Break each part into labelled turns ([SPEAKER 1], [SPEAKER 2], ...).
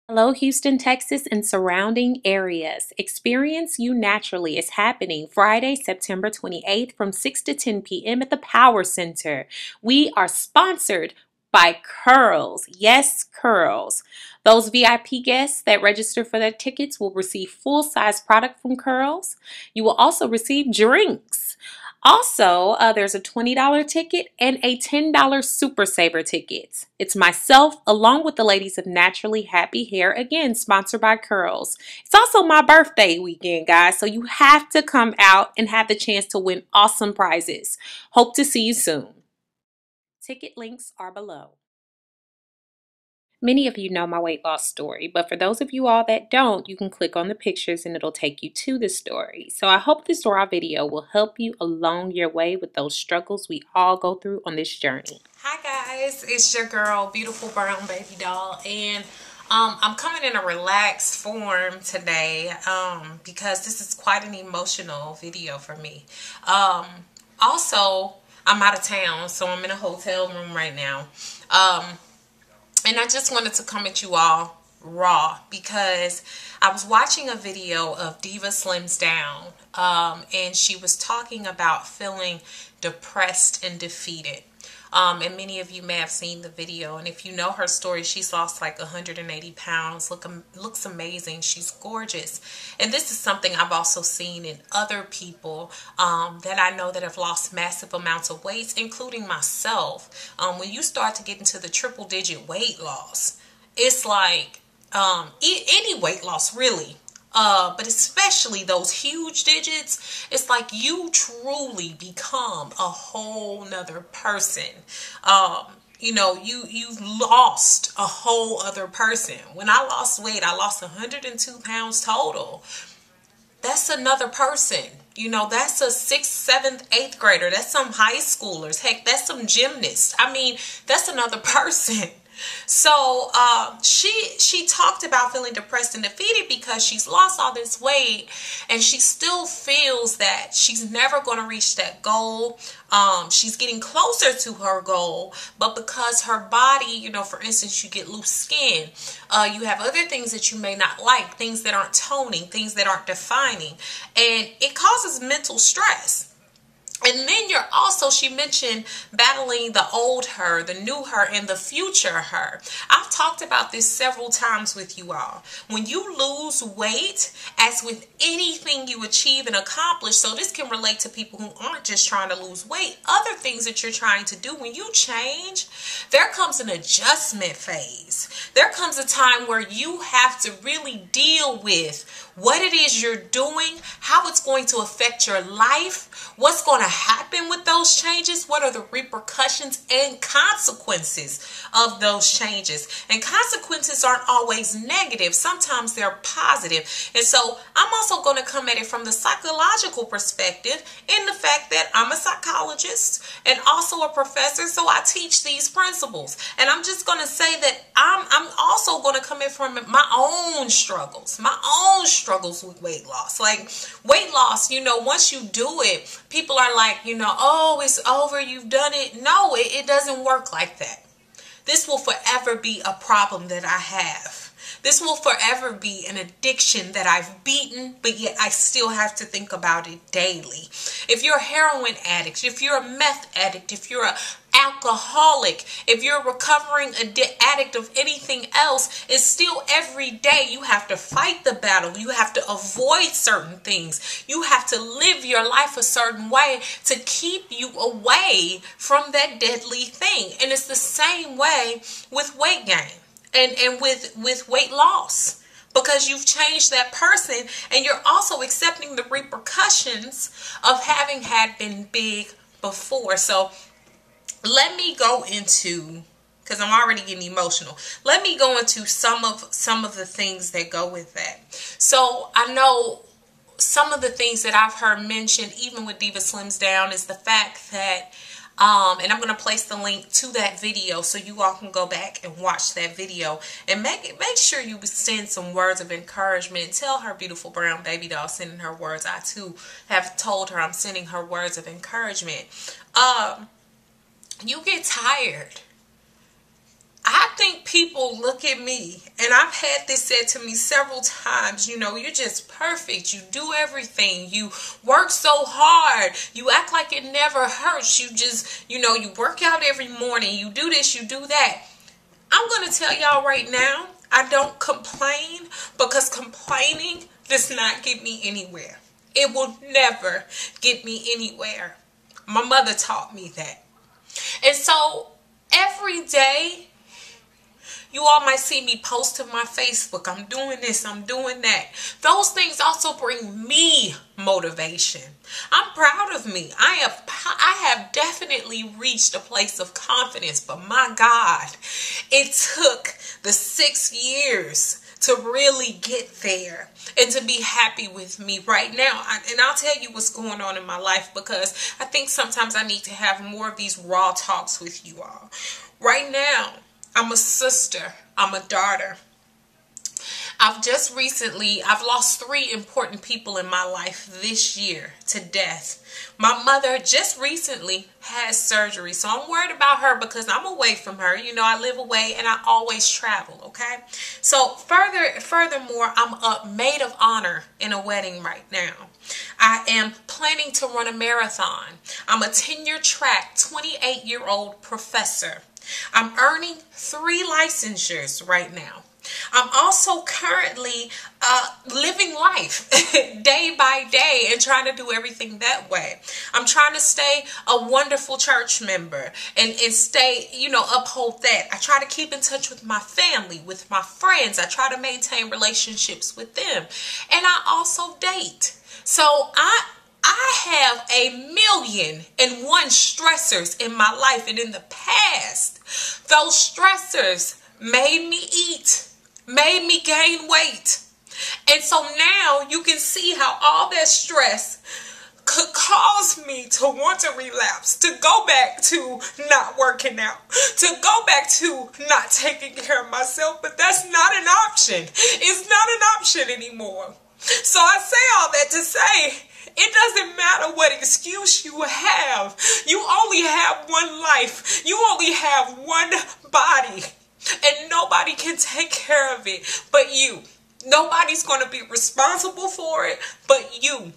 [SPEAKER 1] Hello, Houston, Texas, and surrounding areas. Experience You Naturally is happening Friday, September 28th from 6 to 10 p.m. at the Power Center. We are sponsored by Curls. Yes, Curls. Those VIP guests that register for their tickets will receive full-size product from Curls. You will also receive drinks. Also, there's a $20 ticket and a $10 Super Saver ticket. It's myself along with the ladies of Naturally Happy Hair, again sponsored by Curls. It's also my birthday weekend, guys, so you have to come out and have the chance to win awesome prizes. Hope to see you soon. Ticket links are below. Many of you know my weight loss story, but for those of you all that don't, you can click on the pictures and it'll take you to the story. So I hope this raw video will help you along your way with those struggles we all go through on this journey.
[SPEAKER 2] Hi guys, it's your girl, Beautiful Brown Baby Doll, and I'm coming in a relaxed form today because this is quite an emotional video for me. Also, I'm out of town, so I'm in a hotel room right now. And I just wanted to come at you all raw because I was watching a video of DivaSlimsDown and she was talking about feeling depressed and defeated. And many of you may have seen the video, and if you know her story, she's lost like 180 pounds, looks amazing, she's gorgeous. And this is something I've also seen in other people that I know that have lost massive amounts of weight, including myself. When you start to get into the triple-digit weight loss, it's like any weight loss really. But especially those huge digits, it's like you truly become a whole nother person. You know, you've lost a whole other person. When I lost weight, I lost 102 pounds total. That's another person. You know, that's a 6th, 7th, 8th grader. That's some high schoolers. Heck, that's some gymnasts. I mean, that's another person. So she talked about feeling depressed and defeated because she's lost all this weight and she still feels that she's never going to reach that goal. She's getting closer to her goal, but because her body, you know, for instance, you get loose skin, you have other things that you may not like, things that aren't toning, things that aren't defining, and it causes mental stress. And then you're also, she mentioned battling the old her, the new her, and the future her. I've talked about this several times with you all. When you lose weight, as with anything you achieve and accomplish, so this can relate to people who aren't just trying to lose weight, other things that you're trying to do, when you change, there comes an adjustment phase. There comes a time where you have to really deal with what it is you're doing, how it's going to affect your life, what's going to happen with those changes, what are the repercussions and consequences of those changes. And consequences aren't always negative. Sometimes they're positive. And so I'm also going to come at it from the psychological perspective, in the fact that I'm a psychologist and also a professor, so I teach these principles. And I'm just going to say that I'm also going to come in from my own struggles with weight loss. Like weight loss, you know, once you do it, people are like, you know, oh, it's over, you've done it. No, it doesn't work like that. This will forever be a problem that I have. This will forever be an addiction that I've beaten, but yet I still have to think about it daily. If you're a heroin addict, if you're a meth addict, if you're an alcoholic, if you're a recovering addict of anything else, it's still every day you have to fight the battle. You have to avoid certain things. You have to live your life a certain way to keep you away from that deadly thing. And it's the same way with weight gain. And with weight loss, because you've changed that person and you're also accepting the repercussions of having had been big before. So let me go into, because I'm already getting emotional, let me go into some of the things that go with that. So I know some of the things that I've heard mentioned, even with DivaSlimsDown, is the fact that and I'm going to place the link to that video so you all can go back and watch that video and make sure you send some words of encouragement. Tell her Beautiful Brown Baby Doll sending her words. I too have told her I'm sending her words of encouragement. You get tired. I think people look at me, and I've had this said to me several times, you know, you're just perfect. You do everything. You work so hard. You act like it never hurts. You just, you know, you work out every morning. You do this, you do that. I'm going to tell y'all right now, I don't complain, because complaining does not get me anywhere. It will never get me anywhere. My mother taught me that. And so every day, you all might see me post to my Facebook, I'm doing this, I'm doing that. Those things also bring me motivation. I'm proud of me. I have definitely reached a place of confidence, but my God, it took the 6 years to really get there and to be happy with me right now. And I'll tell you what's going on in my life, because I think sometimes I need to have more of these raw talks with you all. Right now, I'm a sister. I'm a daughter. I've lost 3 important people in my life this year to death. My mother just recently had surgery, so I'm worried about her because I'm away from her. You know, I live away and I always travel, okay? So furthermore, I'm a maid of honor in a wedding right now. I am planning to run a marathon. I'm a tenure track 28-year-old professor. I'm earning 3 licensures right now. I'm also currently living life day by day and trying to do everything that way. I'm trying to stay a wonderful church member and stay, you know, uphold that. I try to keep in touch with my family, with my friends. I try to maintain relationships with them. And I also date. So I have 1,000,001 stressors in my life, and in the past, those stressors made me eat, made me gain weight. And so now you can see how all that stress could cause me to want to relapse, to go back to not working out, to go back to not taking care of myself. But that's not an option. It's not an option anymore. So I say all that to say, it doesn't matter what excuse you have. You only have one life. You only have one body. And nobody can take care of it but you. Nobody's going to be responsible for it but you.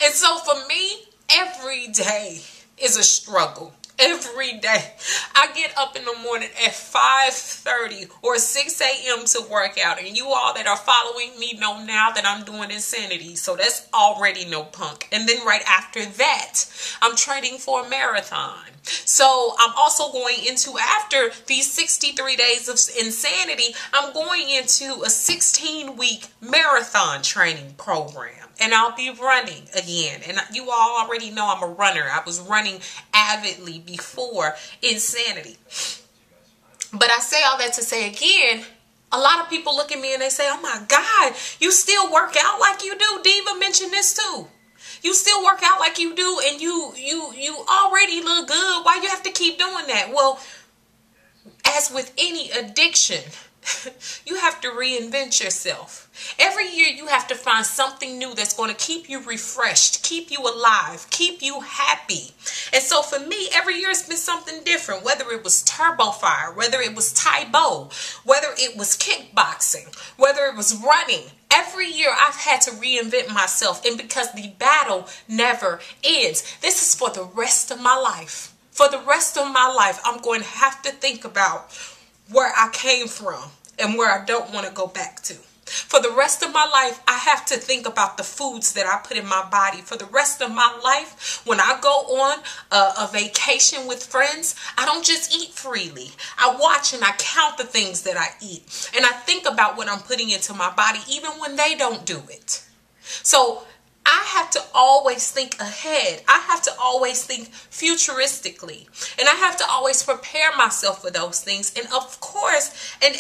[SPEAKER 2] And so for me, every day is a struggle. Every day. I get up in the morning at 5:30 or 6 a.m. to work out. And you all that are following me know now that I'm doing insanity. So that's already no punk. And then right after that, I'm training for a marathon. So I'm also going into, after these 63 days of insanity, I'm going into a 16-week marathon training program. And I'll be running again. And you all already know I'm a runner. I was running avidly before insanity. But I say all that to say again, a lot of people look at me and they say, oh my God, you still work out like you do? Diva mentioned this too. You still work out like you do, and you already look good. Why you have to keep doing that? Well, as with any addiction, you have to reinvent yourself. Every year you have to find something new that's going to keep you refreshed, keep you alive, keep you happy. And so for me, every year it's been something different, whether it was Turbo Fire, whether it was Taibo, whether it was kickboxing, whether it was running. Every year I've had to reinvent myself, and because the battle never ends. This is for the rest of my life. For the rest of my life, I'm going to have to think about where I came from and where I don't want to go back to. For the rest of my life, I have to think about the foods that I put in my body. For the rest of my life, when I go on a vacation with friends, I don't just eat freely. I watch and I count the things that I eat. And I think about what I'm putting into my body, even when they don't do it. So I have to always think ahead. I have to always think futuristically. And I have to always prepare myself for those things. And of course, and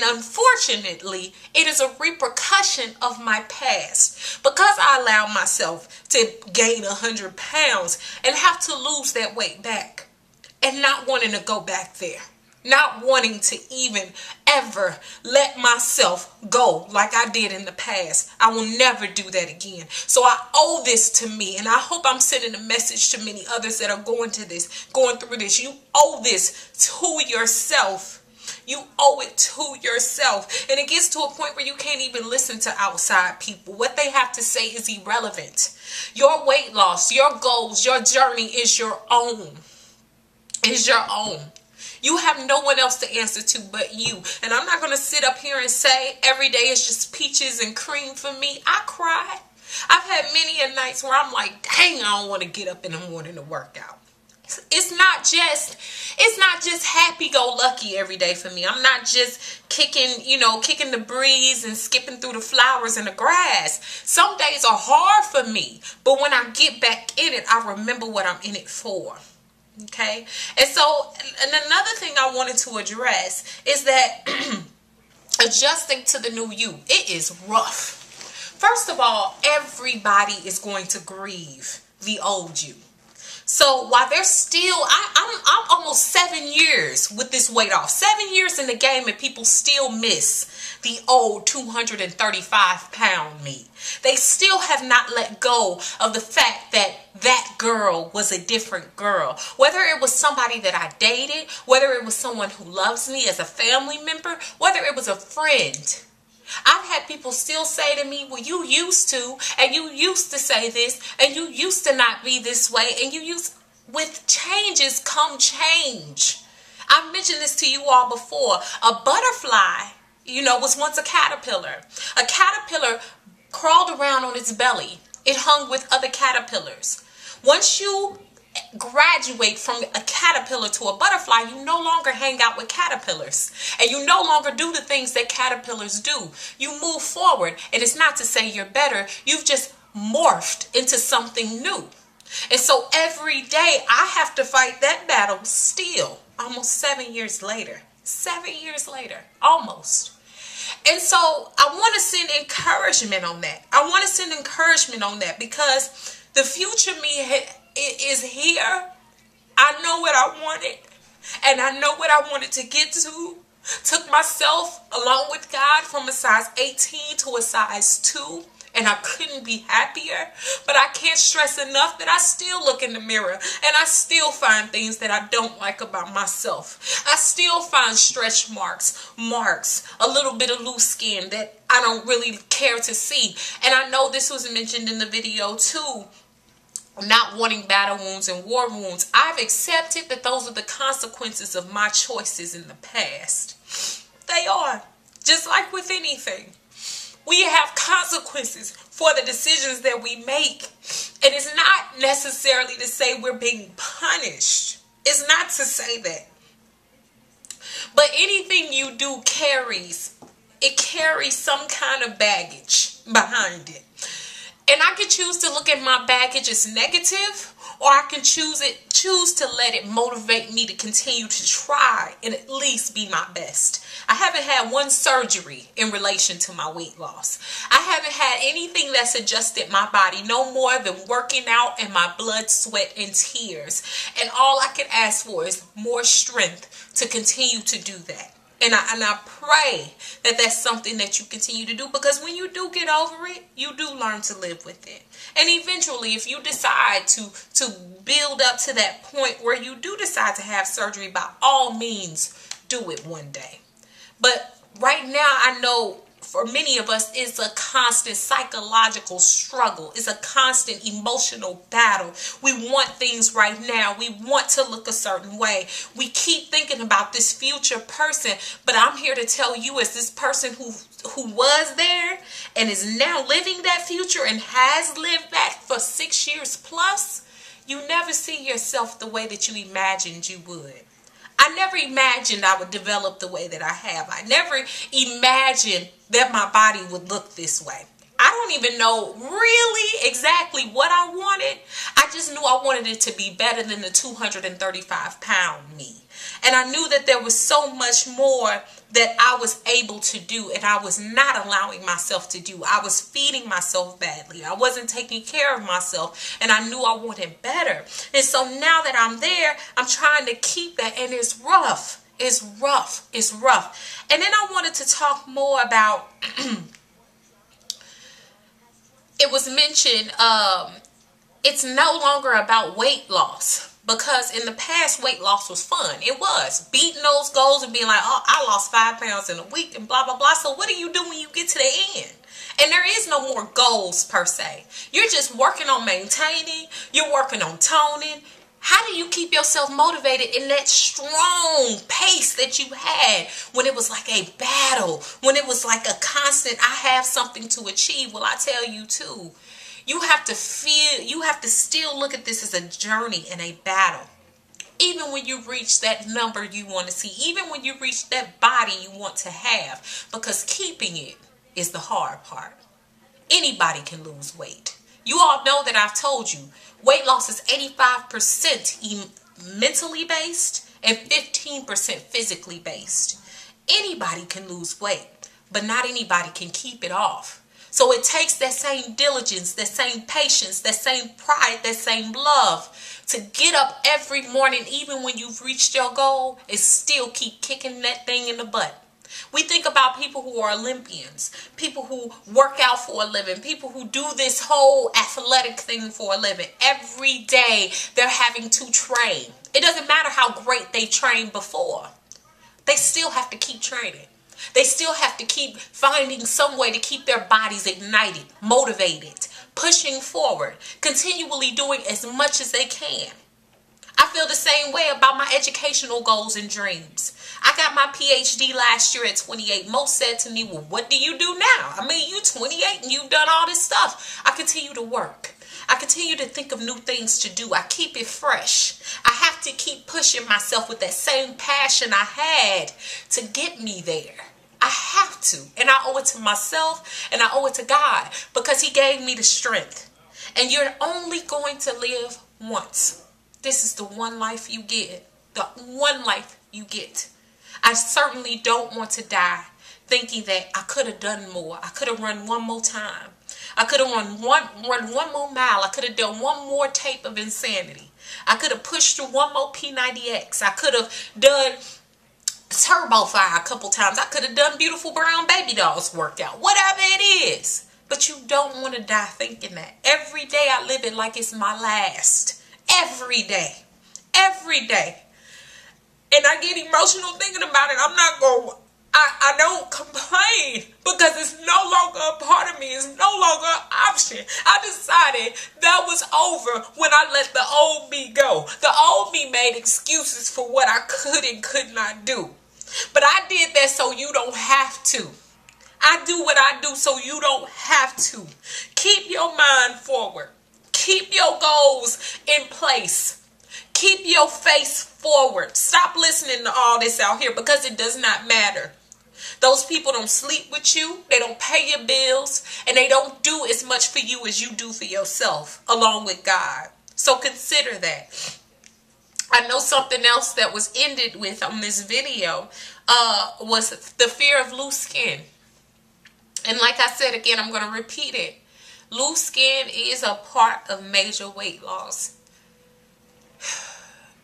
[SPEAKER 2] unfortunately, it is a repercussion of my past. Because I allowed myself to gain 100 pounds and have to lose that weight back and not wanting to go back there. not wanting to even ever let myself go like I did in the past. I will never do that again. So I owe this to me, and I hope I'm sending a message to many others that are going through this. You owe this to yourself. You owe it to yourself. And it gets to a point where you can't even listen to outside people. What they have to say is irrelevant. Your weight loss, your goals, your journey is your own. Is your own. You have no one else to answer to but you. And I'm not going to sit up here and say every day is just peaches and cream for me. I cry. I've had many a nights where I'm like, dang, I don't want to get up in the morning to work out. It's not just happy-go-lucky every day for me. I'm not just kicking the breeze and skipping through the flowers and the grass. Some days are hard for me, but when I get back in it, I remember what I'm in it for. Okay? And another thing I wanted to address is that adjusting to the new you, it is rough. First of all, everybody is going to grieve the old you. So while there's still, I'm almost 7 years with this weight off. 7 years in the game and people still miss the old 235-pound me. They still have not let go of the fact that that girl was a different girl. Whether it was somebody that I dated, whether it was someone who loves me as a family member, whether it was a friend. I've had people still say to me, well, you used to, and you used to say this, and you used to not be this way, and with changes come change. I've mentioned this to you all before. A butterfly, was once a caterpillar. A caterpillar crawled around on its belly. It hung with other caterpillars. Once you graduate from a caterpillar to a butterfly, you no longer hang out with caterpillars, and you no longer do the things that caterpillars do. You move forward, and it's not to say you're better. You've just morphed into something new. And so every day I have to fight that battle still, almost 7 years later. 7 years later, almost. And so I want to send encouragement on that. I want to send encouragement on that because the future me is here. I know what I wanted, and I know what I wanted to get to. Took myself along with God from a size 18 to a size 2, and I couldn't be happier. But I can't stress enough that I still look in the mirror and I still find things that I don't like about myself. I still find stretch marks, a little bit of loose skin that I don't really care to see. And I know this was mentioned in the video too. Not wanting battle wounds and war wounds. I've accepted that those are the consequences of my choices in the past. They are. Just like with anything. We have consequences for the decisions that we make. And it's not necessarily to say we're being punished. It's not to say that. But anything you do carries some kind of baggage behind it. And I can choose to look at my baggage as negative, or I can choose to let it motivate me to continue to try and at least be my best. I haven't had one surgery in relation to my weight loss. I haven't had anything that's adjusted my body no more than working out and my blood, sweat, and tears. And all I can ask for is more strength to continue to do that. And I pray that that's something that you continue to do, because when you do get over it, you do learn to live with it. And eventually, if you decide to build up to that point where you do decide to have surgery, by all means, do it one day. But right now, I know for many of us, it's a constant psychological struggle. It's a constant emotional battle. We want things right now. We want to look a certain way. We keep thinking about this future person, but I'm here to tell you, as this person who was there and is now living that future and has lived that for 6 years plus, you never see yourself the way that you imagined you would. I never imagined I would develop the way that I have. I never imagined that my body would look this way. I don't even know really exactly what I wanted. I just knew I wanted it to be better than the 235-pound me. And I knew that there was so much more that I was able to do and I was not allowing myself to do. I was feeding myself badly. I wasn't taking care of myself, and I knew I wanted better. And so now that I'm there, I'm trying to keep that, and it's rough. It's rough. It's rough. And then I wanted to talk more about, it was mentioned, it's no longer about weight loss. Because in the past, weight loss was fun. It was. Beating those goals and being like, oh, I lost 5 pounds in a week and blah, blah, blah. So what do you do when you get to the end? And there is no more goals per se. You're just working on maintaining. You're working on toning. How do you keep yourself motivated in that strong pace that you had when it was like a battle, when it was like a constant, I have something to achieve? Well, I tell you too, you have to still look at this as a journey and a battle. Even when you reach that number you want to see, even when you reach that body you want to have, because keeping it is the hard part. Anybody can lose weight. You all know that I've told you, weight loss is 85% mentally based and 15% physically based. Anybody can lose weight, but not anybody can keep it off. So it takes that same diligence, that same patience, that same pride, that same love to get up every morning, even when you've reached your goal, and still keep kicking that thing in the butt. We think about people who are Olympians, people who work out for a living, people who do this whole athletic thing for a living. Every day they're having to train. It doesn't matter how great they trained before. They still have to keep training. They still have to keep finding some way to keep their bodies ignited, motivated, pushing forward, continually doing as much as they can. I feel the same way about my educational goals and dreams. I got my PhD last year at 28. Most said to me, well, what do you do now? I mean, you 28 and you've done all this stuff. I continue to work. I continue to think of new things to do. I keep it fresh. I have to keep pushing myself with that same passion I had to get me there. I have to. And I owe it to myself and I owe it to God because He gave me the strength. And you're only going to live once. This is the one life you get. The one life you get. I certainly don't want to die thinking that I could have done more. I could have run one more time. I could have run one more mile. I could have done one more tape of insanity. I could have pushed through one more P90X. I could have done Turbo Fire a couple times. I could have done Beautiful Brown Baby Doll's workout. Whatever it is. But you don't want to die thinking that. Every day I live it like it's my last. Every day. Every day. And I get emotional thinking about it. I don't complain because it's no longer a part of me. It's no longer an option. I decided that was over when I let the old me go. The old me made excuses for what I could and could not do. But I did that so you don't have to. I do what I do so you don't have to. Keep your mind forward. Keep your goals in place. Keep your face forward. Stop listening to all this out here because it does not matter. Those people don't sleep with you. They don't pay your bills. And they don't do as much for you as you do for yourself along with God. So consider that. I know something else that was ended with on this video was the fear of loose skin. And like I said again, I'm going to repeat it. Loose skin is a part of major weight loss.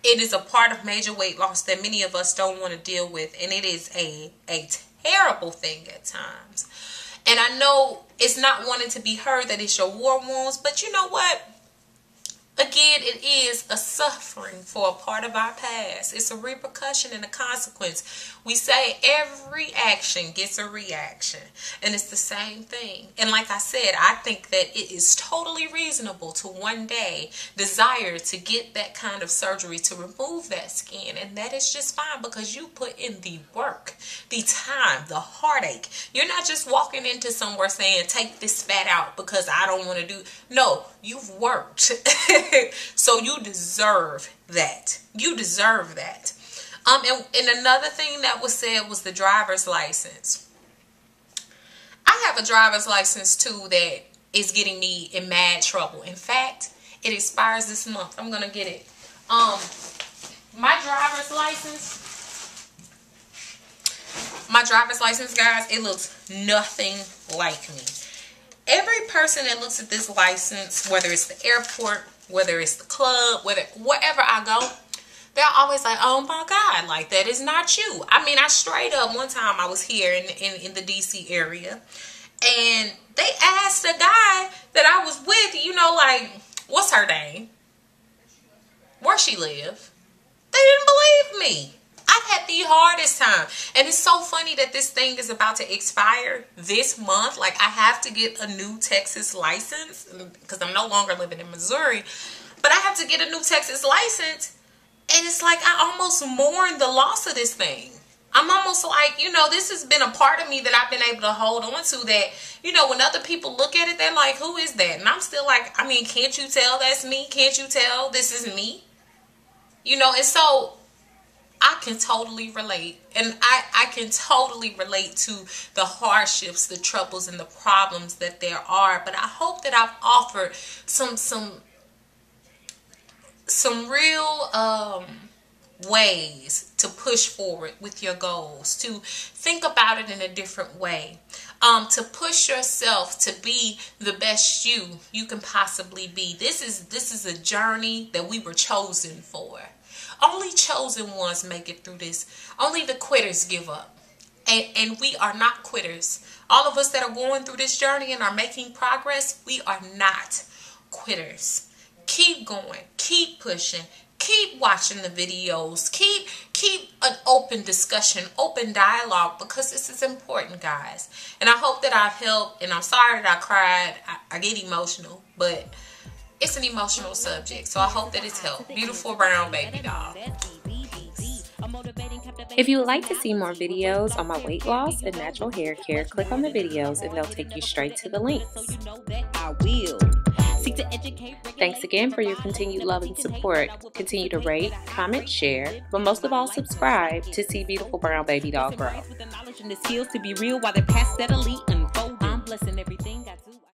[SPEAKER 2] It is a part of major weight loss that many of us don't want to deal with. And it is a terrible thing at times. And I know it's not wanting to be heard that it's your war wounds. But you know what? Again, it is a suffering for a part of our past. It's a repercussion and a consequence. We say every action gets a reaction. And it's the same thing. And like I said, I think that it is totally reasonable to one day desire to get that kind of surgery to remove that skin. And that is just fine because you put in the work, the time, the heartache. You're not just walking into somewhere saying, take this fat out because I don't want to do. No, you've worked. So you deserve that. You deserve that. And another thing that was said was the driver's license. I have a driver's license too that is getting me in mad trouble. In fact, it expires this month. I'm gonna get it. My driver's license, guys, it looks nothing like me. Every person that looks at this license, whether it's the airport, whether it's the club, wherever I go, they're always like, oh my God, like that is not you. I mean, I straight up, one time I was here in the DC area, and they asked a guy that I was with, you know, like, what's her name? Where she live? They didn't believe me. I've had the hardest time. And it's so funny that this thing is about to expire this month. Like, I have to get a new Texas license because I'm no longer living in Missouri. But I have to get a new Texas license. And it's like I almost mourn the loss of this thing. I'm almost like, you know, this has been a part of me that I've been able to hold on to, that, you know, when other people look at it, they're like, who is that? And I'm still like, I mean, can't you tell that's me? Can't you tell this is me? You know, and so I can totally relate. And I can totally relate to the hardships, the troubles, and the problems that there are. But I hope that I've offered some real ways to push forward with your goals, to think about it in a different way, to push yourself to be the best you can possibly be. This is a journey that we were chosen for. Only chosen ones make it through this. Only the quitters give up. And we are not quitters. All of us that are going through this journey and are making progress, we are not quitters. Keep going. Keep pushing. Keep watching the videos. Keep an open discussion, open dialogue, because this is important, guys. And I hope that I've helped. And I'm sorry that I cried. I get emotional, but it's an emotional subject, so I hope that it's helped. Beautiful brown baby doll.
[SPEAKER 1] If you would like to see more videos on my weight loss and natural hair care, click on the videos and they'll take you straight to the links. Thanks again for your continued love and support. Continue to rate, comment, share, but most of all, subscribe to see Beautiful Brown Baby Doll grow.
[SPEAKER 3] To be real while they pass steadily unfolding. I'm blessing every